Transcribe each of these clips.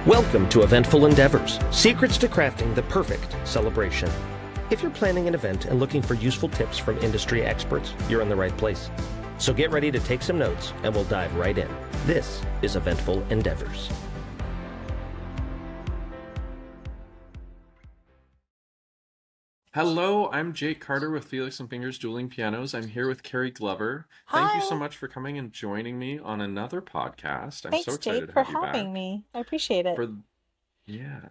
Welcome to Eventful Endeavors, secrets to crafting the perfect celebration. If you're planning an event and looking for useful tips from industry experts, you're in the right place. So get ready to take some notes and we'll dive right in. This is Eventful Endeavors. Hello, I'm Jake Carter with Felix and Fingers Dueling Pianos. I'm here with Kerri Glover. Thank you so Hi. much for coming and joining me on another podcast. I'm so Thanks, excited Jake, to for have you having back. me. I appreciate it. For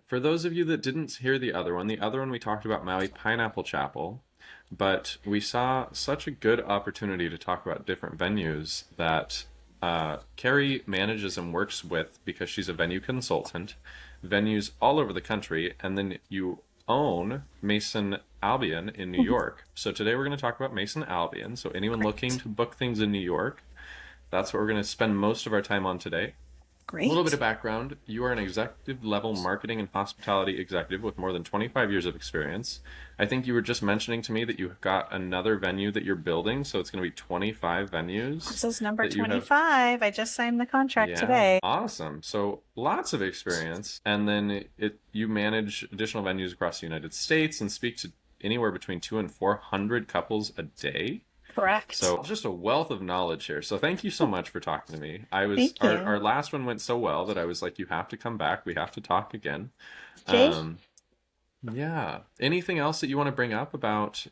for those of you that didn't hear the other one we talked about Maui Pineapple Chapel, but we saw such a good opportunity to talk about different venues that Kerri manages and works with because she's a venue consultant, venues all over the country, and then you own Maison Albion in New York. So today we're going to talk about Maison Albion. So anyone looking Great. to book things in New York, that's what we're going to spend most of our time on today. A little bit of Great. background. You are an executive level marketing and hospitality executive with more than 25 years of experience. I think you were just mentioning to me that you've got another venue that you're building, so it's going to be 25 venues This is number that you have. 25. I just signed the contract Yeah, today. awesome. So lots of experience, and then you manage additional venues across the United States and speak to anywhere between 200 and 400 couples a day. Correct. So just a wealth of knowledge here. So thank you so much for talking to me. I was Thank you. our last one went so well that I was like, you have to come back. We have to talk again. Jake? Um, yeah. Anything else that you want to bring up about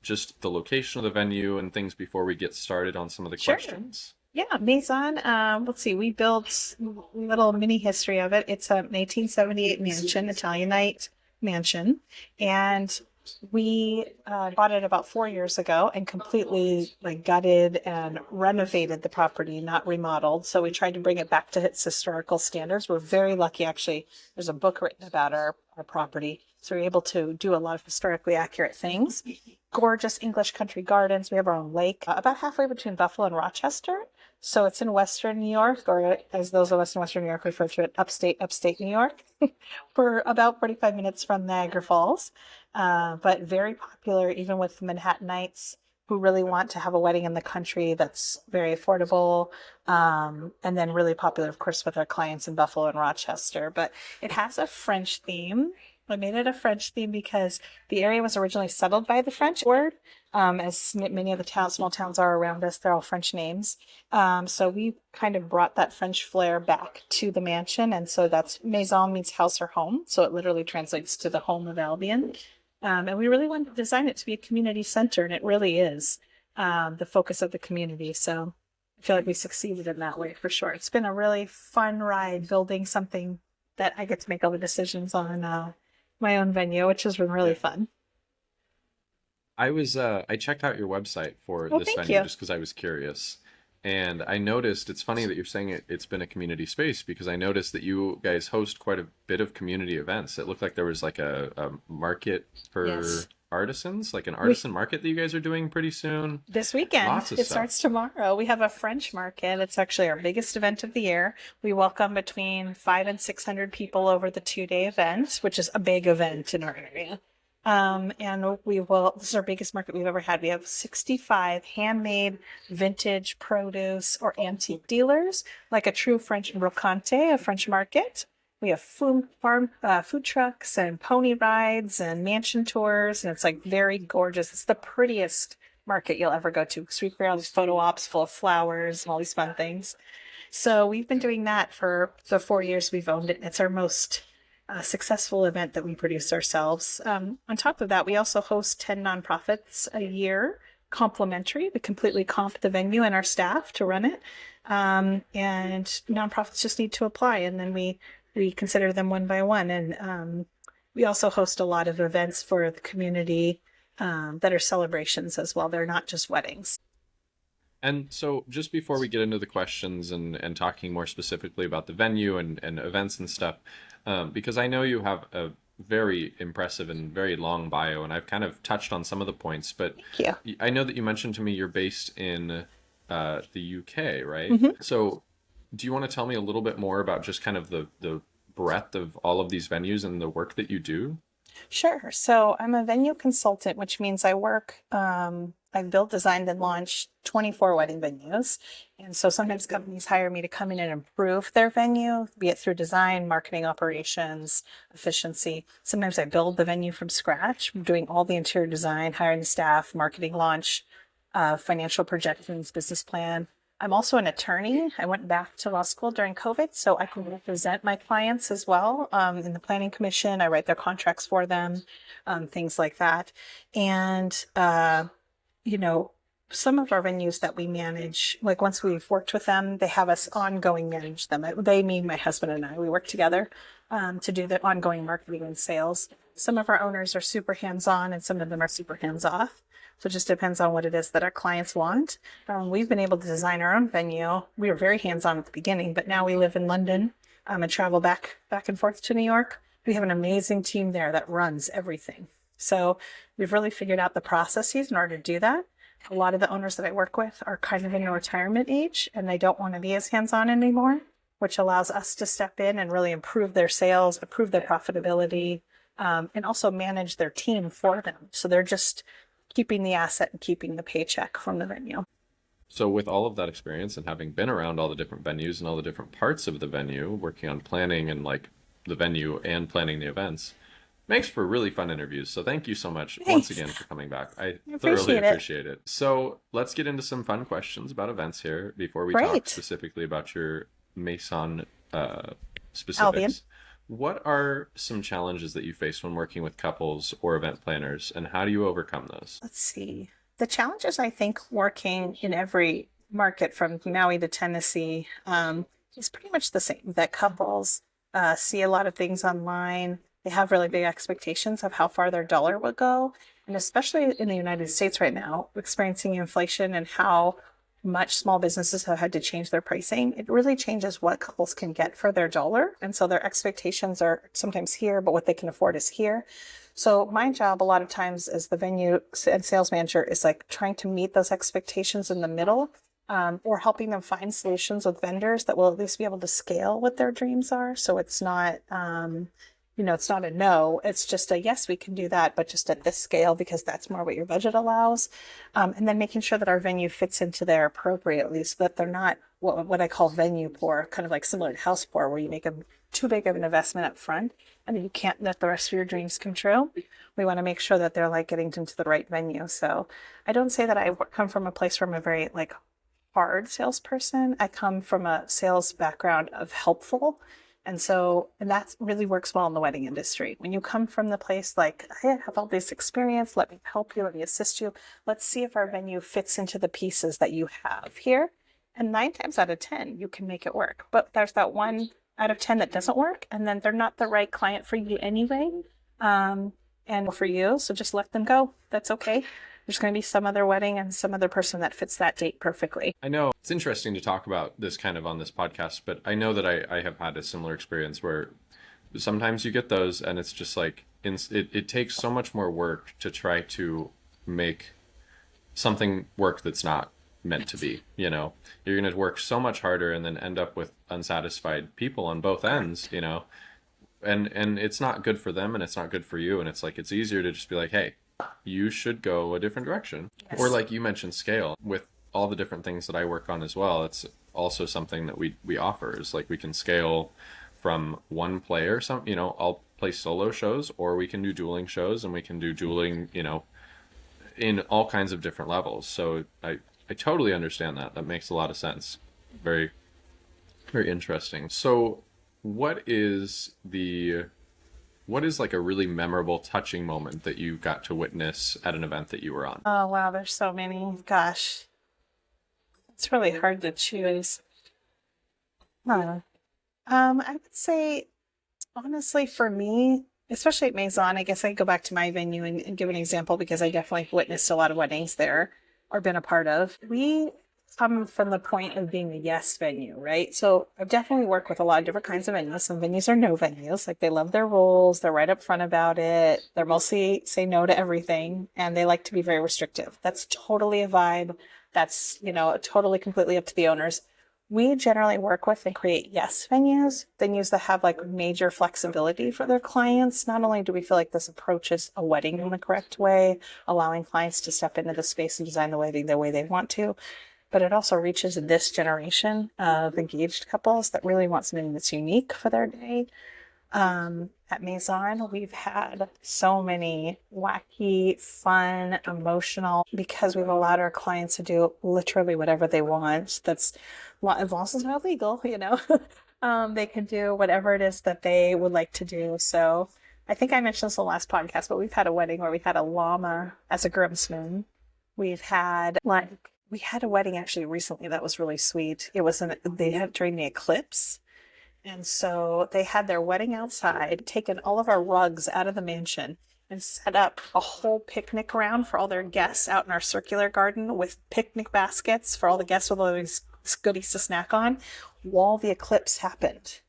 just the location of the venue and things before we get started on some of the Sure. questions? Yeah, Maison. Let's see. We built a little mini history of it. It's an 1878 mansion, Italianite mansion, and we bought it about 4 years ago and completely like gutted and renovated the property, not remodeled. So we tried to bring it back to its historical standards. We're very lucky, actually. There's a book written about our property, so we're able to do a lot of historically accurate things. Gorgeous English country gardens. We have our own lake, about halfway between Buffalo and Rochester. So it's in Western New York, or as those of us in Western New York refer to it, upstate New York. We're about 45 minutes from Niagara Falls, but very popular even with Manhattanites who really want to have a wedding in the country that's very affordable, and then really popular, of course, with our clients in Buffalo and Rochester. But it has a French theme. I made it a French theme because the area was originally settled by the French word, as many of the small towns are around us. They're all French names. So we kind of brought that French flair back to the mansion. And so that's Maison means house or home. So it literally translates to the home of Albion. And we really wanted to design it to be a community center, and it really is the focus of the community. So I feel like we succeeded in that way for sure. It's been a really fun ride building something that I get to make all the decisions on my own venue, which has been really Yeah. fun. I checked out your website for Oh, this thank venue you. just because I was curious. And I noticed it's funny that you're saying it's been a community space because I noticed that you guys host quite a bit of community events. It looked like there was like a market for Yes. artisans, like an We artisan market that you guys are doing pretty soon. This weekend, Lots of it stuff. starts tomorrow. We have a French market. It's actually our biggest event of the year. We welcome between 500 and 600 people over the 2-day event, which is a big event in our area. And this is our biggest market we've ever had. We have 65 handmade vintage produce or antique dealers, like a true French brocante, a French market. We have food trucks and pony rides and mansion tours, and it's like very gorgeous. It's the prettiest market you'll ever go to because we create all these photo ops full of flowers and all these fun things. So we've been doing that for the 4 years we've owned it. It's our most successful event that we produce ourselves. On top of that, we also host 10 nonprofits a year, complimentary. We completely comp the venue and our staff to run it. And nonprofits just need to apply, and then we consider them one by one. And we also host a lot of events for the community that are celebrations as well. They're not just weddings. And so just before we get into the questions and talking more specifically about the venue and events and stuff, because I know you have a very impressive and very long bio, and I've kind of touched on some of the points, but Thank you. I know that you mentioned to me you're based in the UK, right? Mhm. So do you want to tell me a little bit more about just kind of the breadth of all of these venues and the work that you do? Sure. So I'm a venue consultant, which means I work I've built, designed, and launched 24 wedding venues. And so sometimes companies hire me to come in and improve their venue, be it through design, marketing, operations, efficiency. Sometimes I build the venue from scratch, doing all the interior design, hiring the staff, marketing launch, financial projections, business plan. I'm also an attorney. I went back to law school during COVID, so I can represent my clients as well in the planning commission. I write their contracts for them, things like that. And, some of our venues that we manage, like once we've worked with them, they have us ongoing manage them. They mean my husband and I, we work together to do the ongoing marketing and sales. Some of our owners are super hands-on and some of them are super hands-off. So it just depends on what it is that our clients want. We've been able to design our own venue. We were very hands-on at the beginning, but now we live in London and travel back and forth to New York. We have an amazing team there that runs everything. So we've really figured out the processes in order to do that. A lot of the owners that I work with are kind of in a retirement age and they don't want to be as hands-on anymore, which allows us to step in and really improve their sales, improve their profitability, and also manage their team for them. So they're just keeping the asset and keeping the paycheck from the venue. So with all of that experience and having been around all the different venues and all the different parts of the venue, working on planning and like the venue and planning the events, makes for really fun interviews. So thank you so much once again for coming back. I thoroughly appreciate it. So let's get into some fun questions about events here before we talk specifically about your Maison specifics. Albion. What are some challenges that you face when working with couples or event planners, and how do you overcome those? Let's see. The challenges, I think, working in every market from Maui to Tennessee is pretty much the same. That couples see a lot of things online. They have really big expectations of how far their dollar would go. And especially in the United States right now, experiencing inflation and how much small businesses have had to change their pricing, it really changes what couples can get for their dollar. And so their expectations are sometimes here, but what they can afford is here. So my job a lot of times as the venue and sales manager is like trying to meet those expectations in the middle, or helping them find solutions with vendors that will at least be able to scale what their dreams are. So it's not, it's not a no, it's just a yes, we can do that, but just at this scale because that's more what your budget allows. And then making sure that our venue fits into there appropriately so that they're not what I call venue poor, kind of like similar to house poor, where you make them too big of an investment up front and you can't let the rest of your dreams come true. We want to make sure that they're like getting into the right venue. So I don't say that I come from a place where I'm a very like hard salesperson. I come from a sales background of helpful. And that really works well in the wedding industry. When you come from the place like, hey, I have all this experience, let me help you, let me assist you. Let's see if our venue fits into the pieces that you have here. And 9 times out of 10, you can make it work. But there's that 1 out of 10 that doesn't work. And then they're not the right client for you anyway. And for you, so just let them go. That's okay. There's going to be some other wedding and some other person that fits that date perfectly. I know it's interesting to talk about this kind of on this podcast, but I know that I have had a similar experience where sometimes you get those and it's just like, it takes so much more work to try to make something work that's not meant to be. You're going to work so much harder and then end up with unsatisfied people on both ends, and it's not good for them and it's not good for you. And it's like, it's easier to just be like, hey, you should go a different direction. Yes. Or like you mentioned, scale. With all the different things that I work on as well, it's also something that we offer is like we can scale from one player. I'll play solo shows, or we can do dueling shows, and we can do dueling, in all kinds of different levels. So I totally understand that. That makes a lot of sense. Very, very interesting. So what is like a really memorable, touching moment that you got to witness at an event that you were on? Oh, wow. There's so many. Gosh. It's really hard to choose. I would say, honestly, for me, especially at Maison, I guess I go back to my venue and give an example because I definitely witnessed a lot of weddings there or been a part of. We come from the point of being a yes venue, right? So I've definitely worked with a lot of different kinds of venues. Some venues are no venues, like they love their rules, they're right up front about it, they're mostly say no to everything, and they like to be very restrictive. That's totally a vibe. That's, totally completely up to the owners. we generally work with and create yes venues that have like major flexibility for their clients. Not only do we feel like this approaches a wedding in the correct way, allowing clients to step into the space and design the way they want to, but it also reaches this generation of engaged couples that really want something that's unique for their day. At Maison, we've had so many wacky, fun, emotional, because we've allowed our clients to do literally whatever they want. That's, as long as it's not illegal, they can do whatever it is that they would like to do. So I think I mentioned this in the last podcast, but we've had a wedding where we had a llama as a groomsman. We had a wedding actually recently that was really sweet. They had during the eclipse. And so they had their wedding outside, taken all of our rugs out of the mansion and set up a whole picnic ground for all their guests out in our circular garden with picnic baskets for all the guests with all these goodies to snack on while the eclipse happened.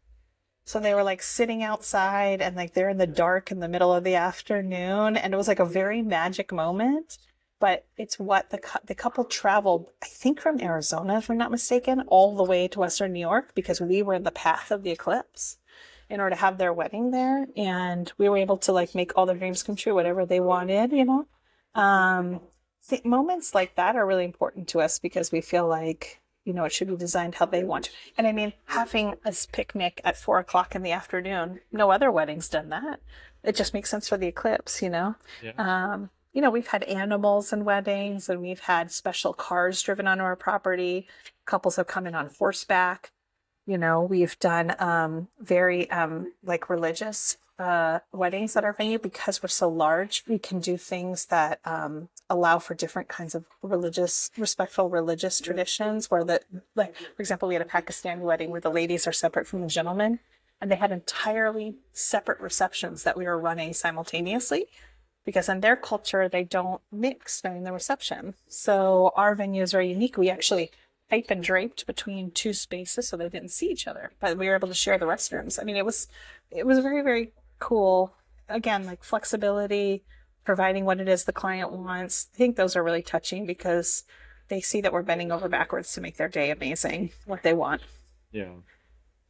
So they were like sitting outside and like they're in the dark in the middle of the afternoon. And it was like a very magic moment. But it's what the couple traveled, I think from Arizona, if I'm not mistaken, all the way to Western New York because we were in the path of the eclipse in order to have their wedding there. And we were able to like make all their dreams come true, whatever they wanted, moments like that are really important to us because we feel like, it should be designed how they want to. And I mean, having a picnic at 4:00 in the afternoon, no other wedding's done that. It just makes sense for the eclipse, Yeah. We've had animals in weddings and we've had special cars driven onto our property. Couples have come in on horseback. We've done very religious weddings at our venue because we're so large. We can do things that allow for different kinds of respectful religious traditions where for example, we had a Pakistani wedding where the ladies are separate from the gentlemen and they had entirely separate receptions that we were running simultaneously. Because in their culture, they don't mix during the reception. So our venue is very unique. We actually pipe and draped between two spaces so they didn't see each other, but we were able to share the restrooms. I mean, it was very, very cool. Again, like flexibility, providing what it is the client wants. I think those are really touching because they see that we're bending over backwards to make their day amazing, what they want. Yeah.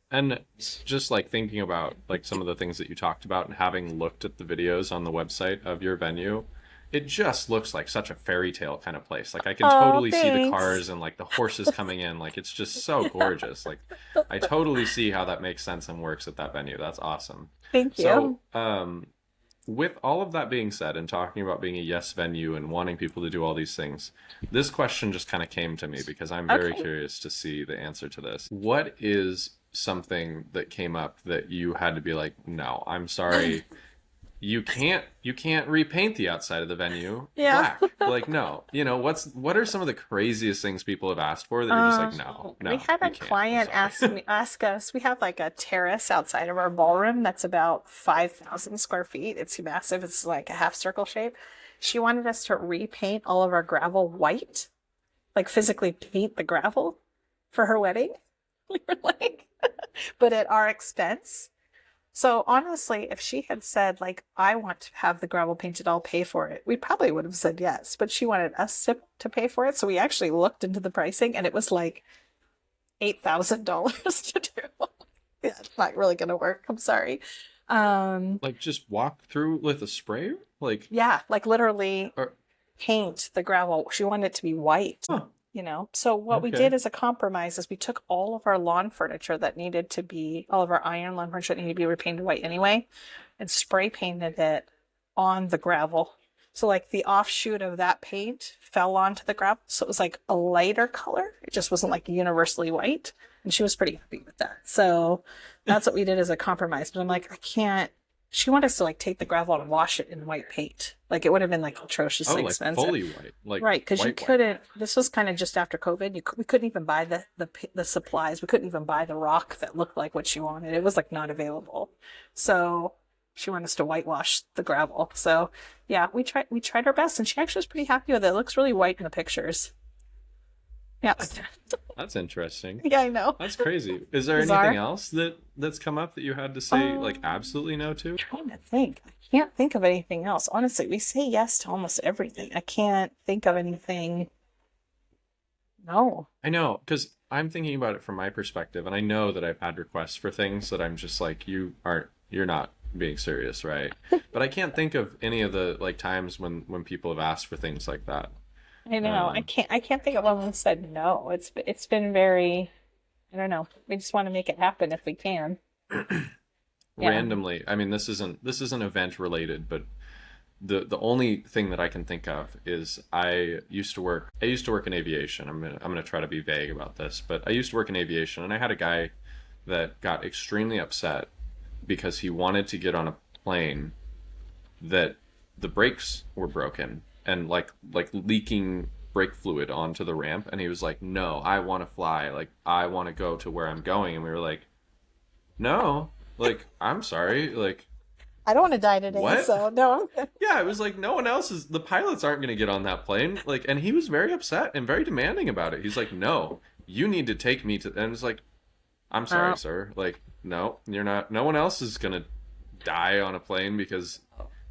And just like thinking about like some of the things that you talked about and having looked at the videos on the website of your venue, it just looks like such a fairy tale kind of place. Like I can totally see the cars and like the horses coming in. Like it's just so gorgeous. Like I totally see how that makes sense and works at that venue. That's awesome. Thank you. So, with all of that being said and talking about being a yes venue and wanting people to do all these things, this question just kind of came to me because I'm very curious to see the answer to this. What is something that came up that you had to be like, no, I'm sorry, you can't repaint the outside of the venue black. Like, no, what are some of the craziest things people have asked for that you're just like, no, we had a client ask us, we have like a terrace outside of our ballroom that's about 5,000 square feet. It's massive. It's like a half circle shape. She wanted us to repaint all of our gravel white, like physically paint the gravel for her wedding. We were like, but at our expense. So honestly, if she had said like, I want to have the gravel painted, I'll pay for it, we probably would have said yes, but she wanted us to pay for it. So we actually looked into the pricing and it was like $8,000 to do. Yeah, it's not really going to work. I'm sorry. Like just walk through with a sprayer? Like, yeah, like literally paint the gravel. She wanted it to be white. Huh. So what we did as a compromise is we took all of our lawn furniture all of our iron lawn furniture that needed to be repainted white anyway, and spray painted it on the gravel. So like the offshoot of that paint fell onto the gravel. So it was like a lighter color. It just wasn't like universally white. And she was pretty happy with that. So that's what we did as a compromise. But I'm like, I can't. She wanted us to like take the gravel and wash it in white paint. Like it would have been like atrociously expensive. Fully white, like right? Because you couldn't. This was kind of just after COVID. We couldn't even buy the supplies. We couldn't even buy the rock that looked like what she wanted. It was like not available. So she wanted us to whitewash the gravel. So yeah, we tried our best, and she actually was pretty happy with it. It looks really white in the pictures. Yeah. That's interesting. Yeah, I know. That's crazy. Is there anything else that's come up that you had to say like absolutely no to? I'm trying to think. I can't think of anything else. Honestly, we say yes to almost everything. I can't think of anything. No. I know, because I'm thinking about it from my perspective, and I know that I've had requests for things that I'm just like, you're not being serious, right? But I can't think of any of the like times when people have asked for things like that. I know. Um, I can't think of one that said no. It's been very, I don't know. We just want to make it happen if we can. Yeah. Randomly, I mean, this isn't event related, but the only thing that I can think of is I used to work in aviation. I'm gonna try to be vague about this, but I used to work in aviation, and I had a guy that got extremely upset because he wanted to get on a plane that the brakes were broken and like leaking brake fluid onto the ramp, and he was like, "No, I want to fly. Like I want to go to where I'm going." And we were like, "No, like I'm sorry, like I don't want to die today, what?" so no. Yeah, it was like no one else is. The pilots aren't going to get on that plane. Like, and he was very upset and very demanding about it. He's like, "No, you need to take me to." And it's like, "I'm sorry, sir. Like, no, you're not. No one else is going to die on a plane because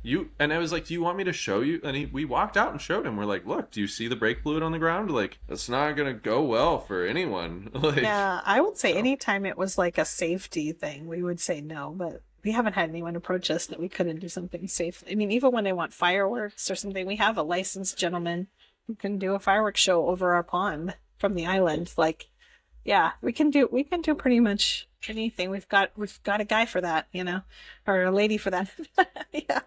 you." And I was like, "Do you want me to show you?" And we walked out and showed him. We're like, "Look, do you see the brake fluid on the ground? Like, it's not going to go well for anyone." Like, Yeah, I would say so anytime it was like a safety thing, we would say no, but we haven't had anyone approach us that we couldn't do something safe. I mean, even when they want fireworks or something, we have a licensed gentleman who can do a fireworks show over our pond from the island. Like, yeah, we can do pretty much anything. We've got a guy for that, or a lady for that. Yeah.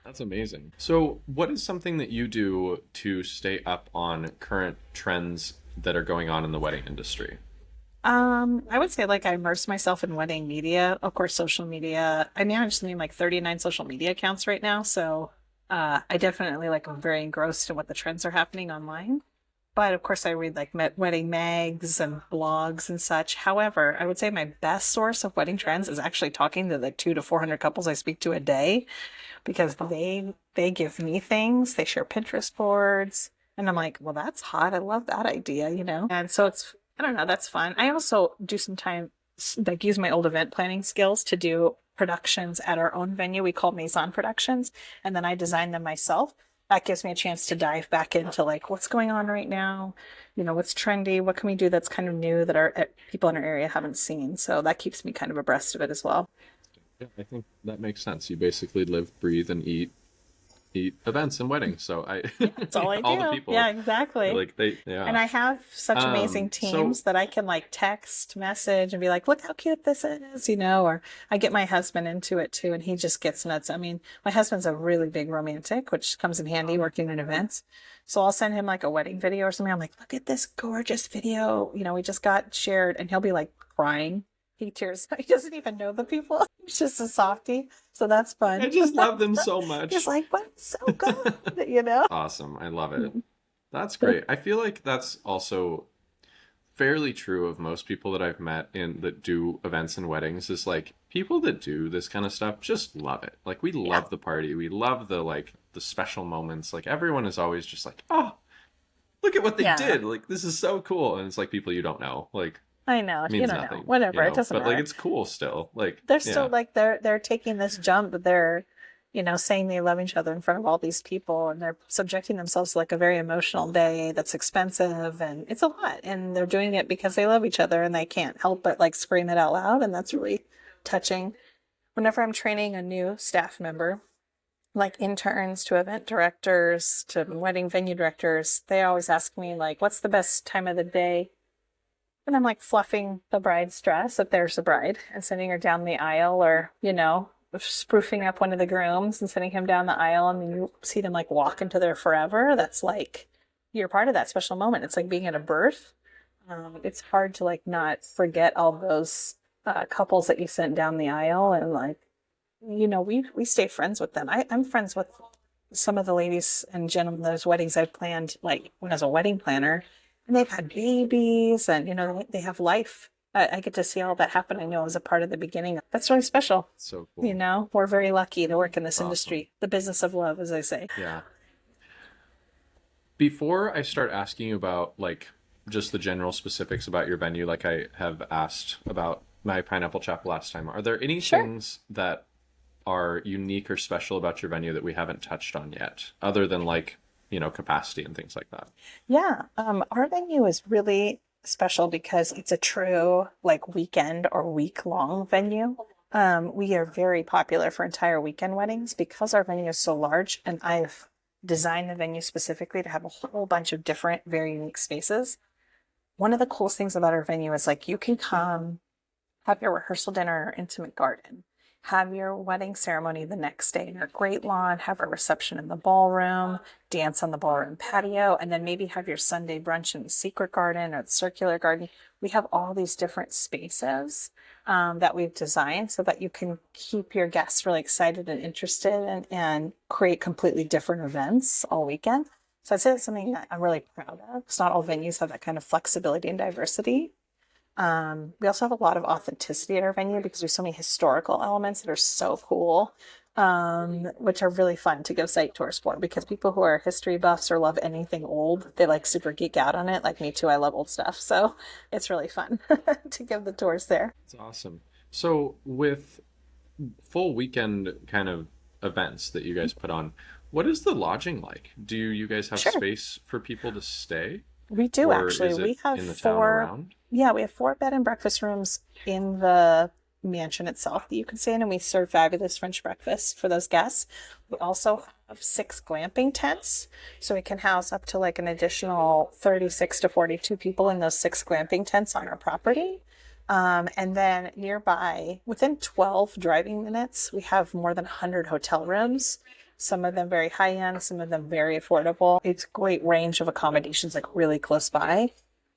that's amazing. So, what is something that you do to stay up on current trends that are going on in the wedding industry? I would say like I immerse myself in wedding media, of course, social media. I manage something like 39 social media accounts right now, so I definitely like I'm very engrossed in what the trends are happening online. But of course, I read like wedding mags and blogs and such. However, I would say my best source of wedding trends is actually talking to the 200 to 400 couples I speak to a day, because they give me things. They share Pinterest boards, and I'm like, well, that's hot. I love that idea. And so it's I don't know, that's fun. I also do some time like use my old event planning skills to do productions at our own venue. We call Maison Productions, and then I design them myself. That gives me a chance to dive back into like what's going on right now, what's trendy, what can we do that's kind of new that our people in our area haven't seen. So that keeps me kind of abreast of it as well. Yeah, I think that makes sense. You basically live, breathe, and eat events and weddings. So I That's all I all the do. people Yeah, exactly. like they yeah. And I have such amazing So teams that I can like text, message, and be like, look how cute this is. Or I get my husband into it too, and he just gets nuts. I mean, my husband's a really big romantic, which comes in handy working in events. So I'll send him like a wedding video or something. I'm like, look at this gorgeous video. We just got shared, and he'll be like crying. He tears. He doesn't even know the people. He's just a softie. So that's I fun. just love them so He's much. like, but it's so good. Awesome. I love it. That's great. I feel like that's also fairly true of most people that I've met in that do events and weddings is like people that do this kind of stuff just love it. Like we Yeah. love the party. We love the special moments. Like everyone is always just like, "Oh, look at what they Yeah. did. Like this is so cool." And it's like people you don't know. Like I know. You means don't know. nothing, Whatever. It doesn't but like matter. it's cool still. Like They're still yeah. like they're taking this jump. They're saying they love each other in front of all these people, and they're subjecting themselves to like a very emotional day that's expensive, and it's a lot. And they're doing it because they love each other, and they can't help but like scream it out loud, and that's really touching. Whenever I'm training a new staff member, like interns to event directors to wedding venue directors, they always ask me like, "What's the best time of the day?" And I'm like fluffing the bride's dress if there's a bride and sending her down the aisle, or, sprucing up one of the grooms and sending him down the aisle, and then you see them like walk into their forever. That's like you're part of that special moment. It's like being at a birth. It's hard to like not forget all those couples that you sent down the aisle, and like, we stay friends with them. I'm friends with some of the ladies and gentlemen those weddings I've planned, like when I was a wedding planner, and they've had babies, and they have life. I get to see all that happen. I know as a part of the beginning. That's really special. So cool. We're very lucky to work in this Awesome. industry, the business of love, as I say. Yeah. Before I start asking you about like just the general specifics about your venue, like I have asked about my Pineapple Chapel last time, are there any Sure. things that are unique or special about your venue that we haven't touched on yet, other than like, capacity and things like that? Yeah, our venue is really special because it's a true like weekend or week-long venue. We are very popular for entire weekend weddings because our venue is so large, and I've designed the venue specifically to have a whole bunch of different, very unique spaces. One of the coolest things about our venue is like you can come have your rehearsal dinner in our intimate garden, have your wedding ceremony the next day in our great lawn, have a reception in the ballroom, dance on the ballroom patio, and then maybe have your Sunday brunch in the secret garden or the circular garden. We have all these different spaces that we've designed so that you can keep your guests really excited and interested and create completely different events all weekend. So I'd say that's something that I'm really proud of, because not all venues have that kind of flexibility and diversity. We also have a lot of authenticity at our venue because there's so many historical elements that are so cool, which are really fun to give site tours for, because people who are history buffs or love anything old, they like super geek out on it. Like me too, I love old stuff. So it's really fun to give the tours there. It's awesome. So with full weekend kind of events that you guys put on, what is the lodging like? Do you guys have Sure. space for people to stay? We do Or actually. is it We have in the town four. around? Yeah, we have 4 bed and breakfast rooms in the mansion itself that you can stay in, and we serve fabulous French breakfast for those guests. We also have 6 glamping tents, so we can house up to like an additional 36 to 42 people in those 6 glamping tents on our property. And then nearby, within 12 driving minutes, we have more than 100 hotel rooms. Some of them very high end, some of them very affordable. It's a great range of accommodations, like really close by.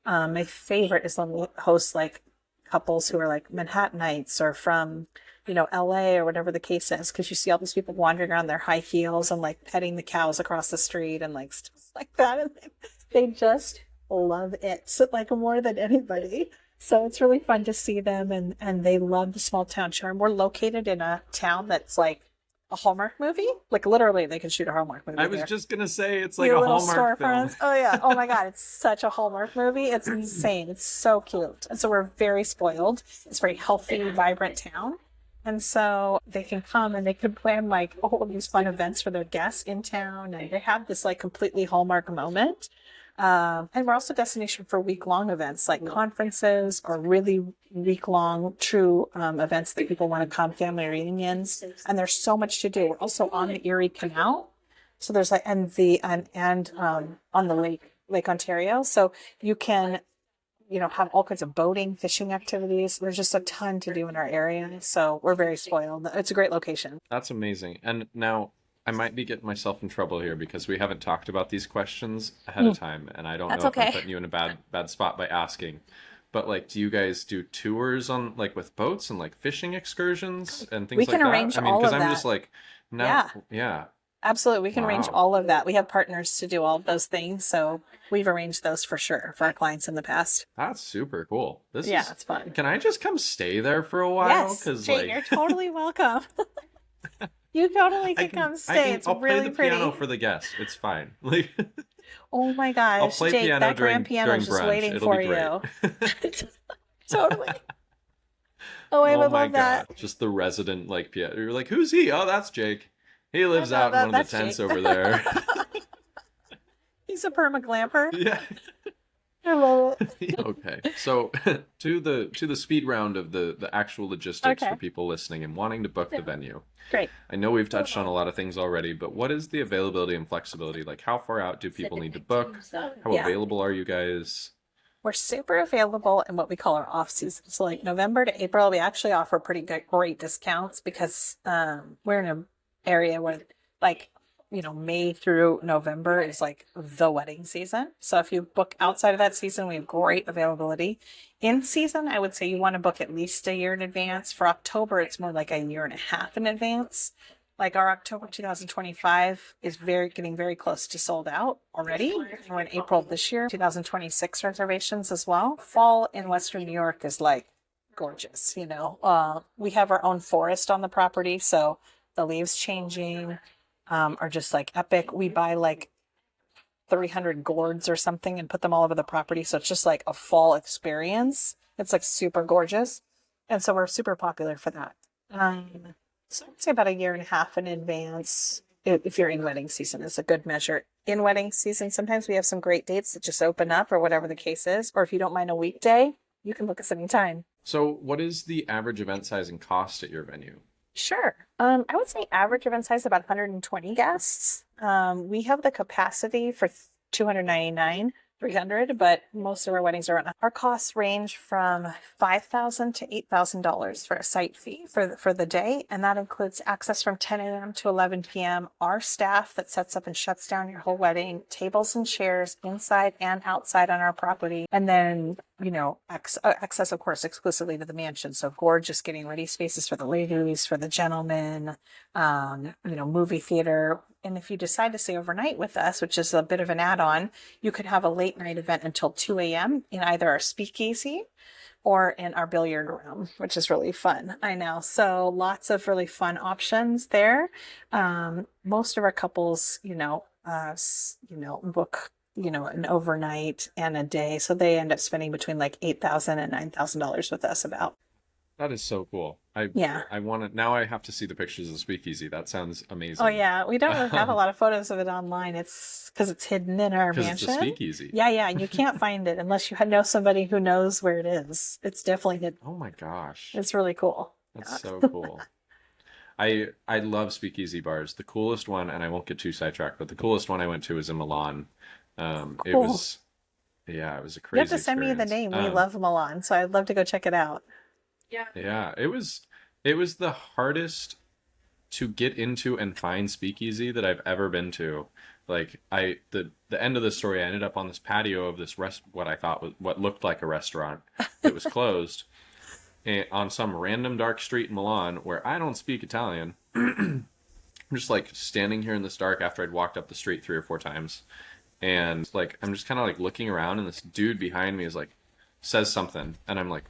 My favorite is when we host like couples who are like Manhattanites or from, LA or whatever the case is, because you see all these people wandering around their high heels and like petting the cows across the street and like stuff like that. And they just love it, like more than anybody. So it's really fun to see them, and they love the small town charm. We're located in a town that's like a Hallmark movie. Like literally they could shoot a Hallmark movie I was there. just gonna say it's like Your a little Hallmark film. storefronts. Oh yeah. Oh my God. It's such a Hallmark movie. It's insane. It's so cute. And so we're very spoiled. It's a very healthy, vibrant town. And so they can come and they can plan like all of these fun events for their guests in town. And they have this like completely Hallmark moment. And we're also a destination for week-long events like conferences or really week-long true events that people want to come, family reunions. And there's so much to do. We're also on the Erie Canal. So there's like, and on the Lake Ontario. So you can, have all kinds of boating, fishing activities. There's just a ton to do in our area. So we're very spoiled. It's a great location. That's amazing. And now I might be getting myself in trouble here because we haven't talked about these questions ahead of time, and I don't That's know if I'm okay. putting you in a bad spot by asking. But like, do you guys do tours on like with boats and like fishing excursions and things We like can that? arrange I mean, all because of I'm that. just like, no, Yeah. yeah, Absolutely. We can arrange Wow. all of that. We have partners to do all of those things. So we've arranged those for sure for our clients in the past. that's super cool. This Yeah, is. it's fun. Can I just come stay there for a while? Yes, Because Jane, like, you're totally welcome. You totally can come stay. It's I'll really play the pretty. piano for the guests. It's fine. Like, Oh my I'll gosh, play Jake, piano that during grand piano is just brunch. waiting It'll for be great. you. Totally. Oh, I Oh would my love that. God. Just the resident like piano. You're like, who's he? Oh, that's Jake. He lives know out in that- one of the that's tents Jake. over there. He's a permaglamper. Yeah. I love it. Okay. So to the speed round of the actual logistics Okay. for people listening and wanting to book the venue. Great. I know we've touched on a lot of things already, but what is the availability and flexibility? Like how far out do people need to book? How Yeah. available are you guys? We're super available in what we call our off season. So like November to April, we actually offer pretty great discounts because we're in an area where like, May through November is like the wedding season. So if you book outside of that season, we have great availability. In season, I would say you want to book at least a year in advance. For October, it's more like a year and a half in advance. Like our October 2025 is getting very close to sold out already. We're in April of this year, 2026 reservations as well. Fall in Western New York is like gorgeous, We have our own forest on the property, so the leaves changing are just like epic. We buy like 300 gourds or something and put them all over the property, so it's just like a fall experience. It's like super gorgeous, and so we're super popular for that. So I'd say about a year and a half in advance, if you're in wedding season, is a good measure. in wedding season, sometimes we have some great dates that just open up or whatever the case is. Or if you don't mind a weekday, you can book us anytime. So what is the average event size and cost at your venue? Sure. I would say average event size about 120 guests. We have the capacity for 299, 300, but most of our weddings are on. Our costs range from $5,000 to $8,000 for a site fee for the day, and that includes access from 10 a.m. to 11 p.m. Our staff that sets up and shuts down your whole wedding, tables and chairs inside and outside on our property, and then access, of course, exclusively to the mansion. So gorgeous getting ready spaces for the ladies, for the gentlemen, movie theater. And if you decide to stay overnight with us, which is a bit of an add-on, you could have a late night event until 2 a.m. in either our speakeasy or in our billiard room, which is really fun. I know. So lots of really fun options there. Most of our couples, book, an overnight and a day. So they end up spending between like $8,000 and $9,000 with us about. That is so cool. I want to, now I have to see the pictures of the speakeasy. That sounds amazing. Oh yeah. We don't really have a lot of photos of it online. It's because it's hidden in our mansion. It's a speakeasy. Yeah. You can't find it unless you know somebody who knows where it is. It's definitely hidden. Oh my gosh. It's really cool. That's so cool. I love speakeasy bars. The coolest one, and I won't get too sidetracked, but the coolest one I went to was in Milan. Cool. It was a crazy experience. You have to send me the name. We love Milan, so I'd love to go check it out. Yeah, it was the hardest to get into and find speakeasy that I've ever been to. Like the end of the story, I ended up on this patio of this what looked like a restaurant that was closed on some random dark street in Milan where I don't speak Italian. I'm just like standing here in this dark after I'd walked up the street 3 or 4 times. And like I'm just kind of like looking around, and this dude behind me is like says something, and I'm like,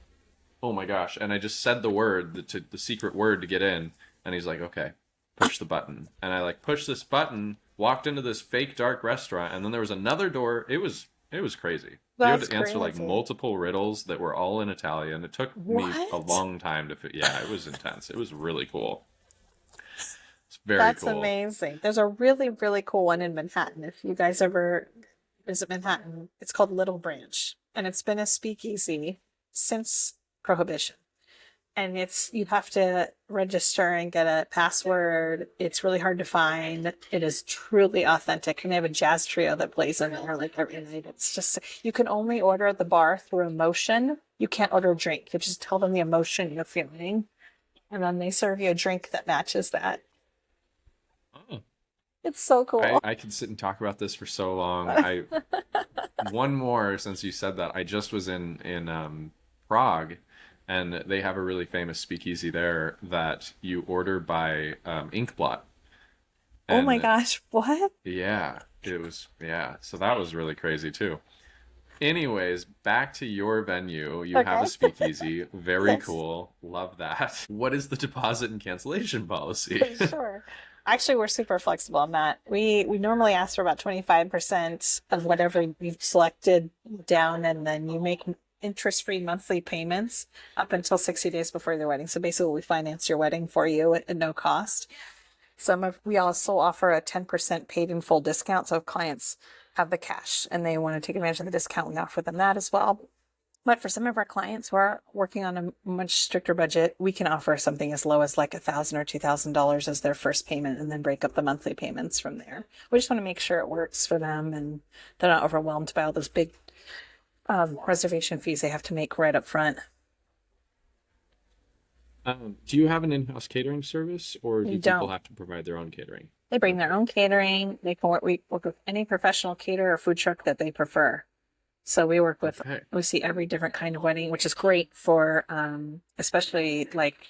oh my gosh. And I just said the secret word to get in. And he's like, okay, push the button. And I like pushed this button, walked into this fake dark restaurant. And then there was another door. It was crazy. You had to answer like multiple riddles that were all in Italian. It took me a long time to it was intense. It was really cool. It's very cool. That's amazing. There's a really, really cool one in Manhattan. If you guys ever visit Manhattan, it's called Little Branch. And it's been a speakeasy since Prohibition. And you have to register and get a password. It's really hard to find. It is truly authentic. And they have a jazz trio that plays in there like every night. It's just, you can only order at the bar through emotion. You can't order a drink. You just tell them the emotion you're feeling. And then they serve you a drink that matches that. Oh. It's so cool. I could sit and talk about this for so long. One more since you said that. I just was in Prague. And they have a really famous speakeasy there that you order by inkblot. Oh my gosh, what? Yeah, so that was really crazy too. Anyways, back to your venue. You have a speakeasy. Very cool. Love that. What is the deposit and cancellation policy? Sure. Actually, we're super flexible on that. We normally ask for about 25% of whatever you've selected down, and then you make interest-free monthly payments up until 60 days before the wedding. So basically we finance your wedding for you at no cost. We also offer a 10% paid in full discount. So if clients have the cash and they want to take advantage of the discount, we offer them that as well. But for some of our clients who are working on a much stricter budget, we can offer something as low as like $1,000 or $2,000 as their first payment, and then break up the monthly payments from there. We just want to make sure it works for them and they're not overwhelmed by all those big reservation fees they have to make right up front. Do you have an in-house catering service, or do people have to provide their own catering? They bring their own catering. We work with any professional caterer or food truck that they prefer. So we work with, we see every different kind of wedding, which is great for, especially like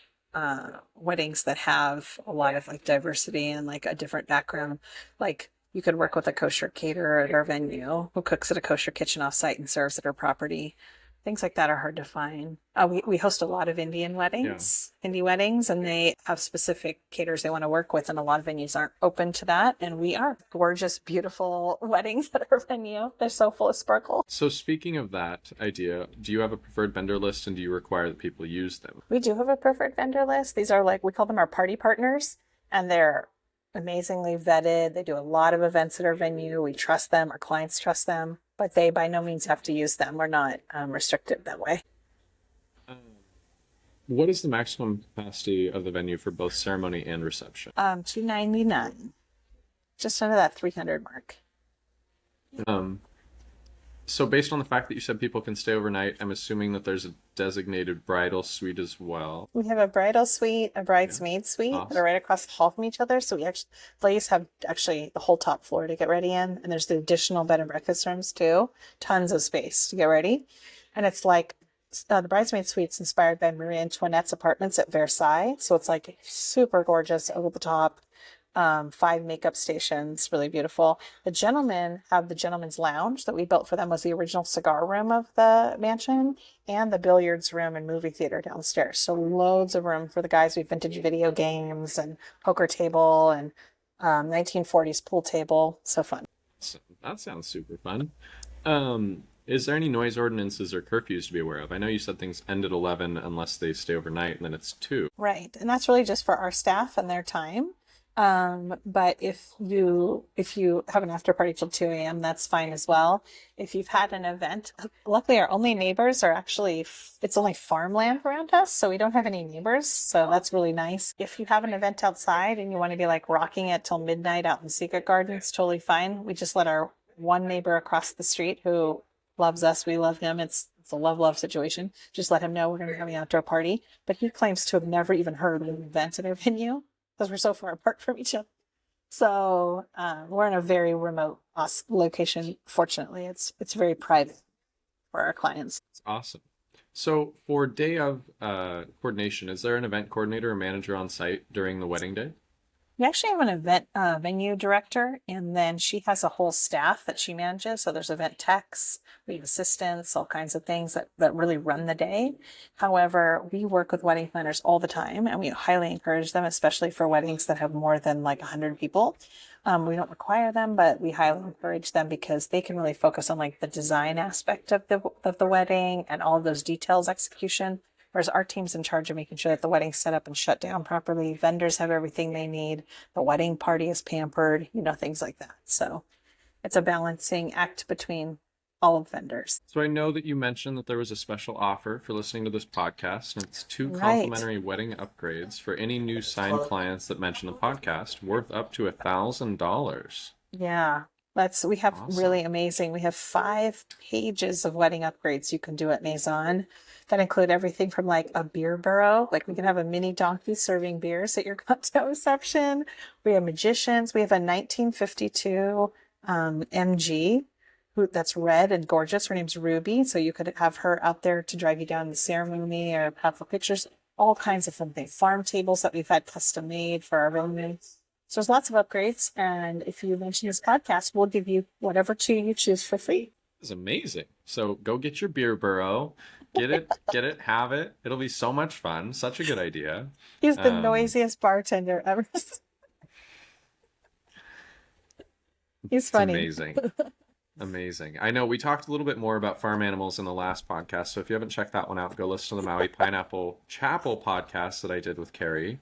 weddings that have a lot of like diversity and like a different background. Like you could work with a kosher caterer at our venue who cooks at a kosher kitchen off-site and serves at our property. Things like that are hard to find. We host a lot of Indian weddings, Hindi weddings, and they have specific caterers they want to work with, and a lot of venues aren't open to that. And we are gorgeous, beautiful weddings at our venue. They're so full of sparkle. So speaking of that idea, do you have a preferred vendor list, and do you require that people use them? We do have a preferred vendor list. These are we call them our party partners, and they're amazingly vetted. They do a lot of events at our venue. We trust them. Our clients trust them, but they by no means have to use them. We're not restricted that way. What is the maximum capacity of the venue for both ceremony and reception? 299, just under that 300 mark. So based on the fact that you said people can stay overnight, I'm assuming that there's a designated bridal suite as well. We have a bridal suite, a bridesmaid suite that are right across the hall from each other. So we actually, ladies have actually the whole top floor to get ready in. And there's the additional bed and breakfast rooms too. Tons of space to get ready. And it's like the bridesmaid suite's inspired by Marie Antoinette's apartments at Versailles. So it's like super gorgeous, over the top. 5 makeup stations, really beautiful. The gentlemen have the gentleman's lounge that we built for them, was the original cigar room of the mansion, and the billiards room and movie theater downstairs. So loads of room for the guys. We have vintage video games and poker table and 1940s pool table. So fun. That sounds super fun. Is there any noise ordinances or curfews to be aware of? I know you said things end at 11 unless they stay overnight, and then it's 2. Right. And that's really just for our staff and their time. But if you have an after party till 2 a.m., that's fine as well. If you've had an event, luckily our only neighbors are actually, it's only farmland around us, so we don't have any neighbors. So that's really nice. If you have an event outside and you want to be like rocking it till midnight out in the Secret Garden, it's totally fine. We just let our one neighbor across the street who loves us, we love him. It's a love situation. Just let him know we're going to be having an outdoor party. But he claims to have never even heard of an event at our venue, because we're so far apart from each other. So we're in a very remote location. Fortunately, it's very private for our clients. It's awesome. So for day of coordination, is there an event coordinator or manager on site during the wedding day? We actually have an event venue director, and then she has a whole staff that she manages. So there's event techs, we have assistants, all kinds of things that really run the day. However, we work with wedding planners all the time, and we highly encourage them, especially for weddings that have more than like 100 people. We don't require them, but we highly encourage them because they can really focus on like the design aspect of the wedding and all those details execution. Whereas our team's in charge of making sure that the wedding's set up and shut down properly. Vendors have everything they need. The wedding party is pampered, things like that. So it's a balancing act between all of vendors. So I know that you mentioned that there was a special offer for listening to this podcast, and it's 2 complimentary wedding upgrades for any new signed clients that mention the podcast, worth up to $1,000. Yeah. We have awesome. Really amazing. We have 5 pages of wedding upgrades you can do at Maison that include everything from like a beer barrow. Like we can have a mini donkey serving beers at your cocktail reception. We have magicians. We have a 1952 MG that's red and gorgeous. Her name's Ruby. So you could have her out there to drive you down the ceremony or have the pictures, all kinds of fun things. Farm tables that we've had custom made for our venue. So there's lots of upgrades, and if you mention this podcast, we'll give you whatever 2 you choose for free. It's amazing. So go get your beer burrow, get it, have it. It'll be so much fun. Such a good idea. He's the noisiest bartender ever. He's funny. Amazing. Amazing. I know we talked a little bit more about farm animals in the last podcast, so if you haven't checked that one out, go listen to the Maui Pineapple Chapel podcast that I did with Kerri.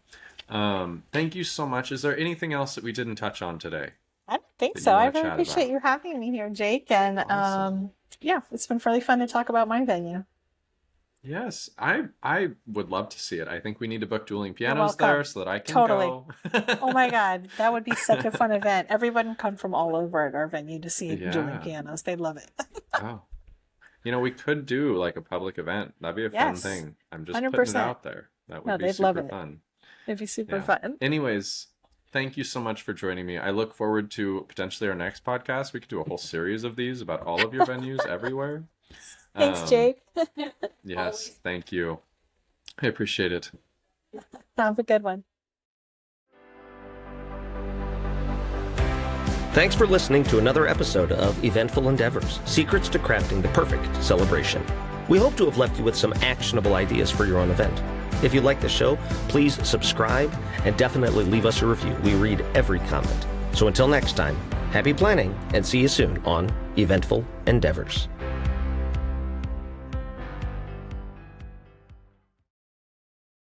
Thank you so much. Is there anything else that we didn't touch on today? I don't think so. I really appreciate you having me here, Jake. And awesome. Yeah, it's been really fun to talk about my venue. Yes, I would love to see it. I think we need to book Dueling pianos there so that I can go. Oh my God, that would be such a fun event. Everyone come from all over at our venue to see Dueling pianos. They'd love it. Oh. We could do like a public event. That'd be a fun thing. I'm just 100%. Putting it out there. That would be super fun. It'd be super fun. Anyways, thank you so much for joining me. I look forward to potentially our next podcast. We could do a whole series of these about all of your venues everywhere. Thanks, Jake. Yes, thank you. I appreciate it. Have a good one. Thanks for listening to another episode of Eventful Endeavors, Secrets to Crafting the Perfect Celebration. We hope to have left you with some actionable ideas for your own event. If you like the show, please subscribe and definitely leave us a review. We read every comment. So until next time, happy planning and see you soon on Eventful Endeavors.